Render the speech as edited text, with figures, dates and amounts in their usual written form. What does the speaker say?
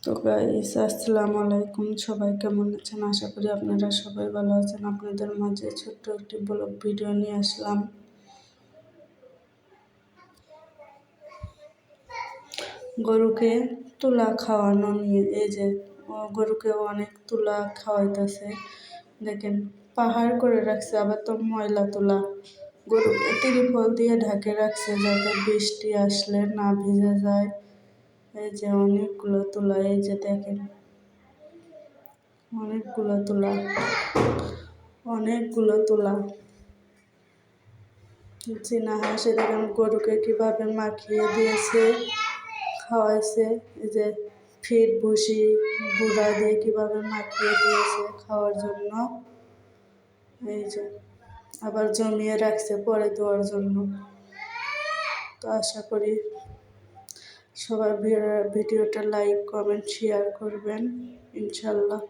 তো গাইস আসসালামু আলাইকুম, সবাই কেমন আছেন? আশা করি আপনারা সবাই ভালো আছেন। আপনাদের মাঝে ছোট্ট একটি ব্লগ ভিডিও নিয়ে আসলাম। গরুকে তুলা খাওয়ানো নিয়ে। এই যে গরুকে অনেক তুলা খাওয়াইতেছে, দেখেন পাহাড় করে রাখছে, আবার তো ময়লা তুলা। গরুকে তিরপল দিয়ে ঢাকে রাখছে যাতে বৃষ্টি আসলে না ভিজে যায়। এই যে অনেকগুলো তুলা, এই যে দেখেন অনেকগুলো তুলা। চীনা হাঁস দেখেন গরুকে কিভাবে মাখিয়ে দিয়েছে, খাওয়াইছে। এই যে ফিট ভুসি গুঁড়া দিয়ে কিভাবে মাখিয়ে দিয়েছে খাওয়ার জন্য। এই যে আবার জমিয়ে রাখছে পরে দেওয়ার জন্য। তো আশা করি সবাই ভিডিওটা লাইক কমেন্ট শেয়ার করবেন ইনশাল্লাহ।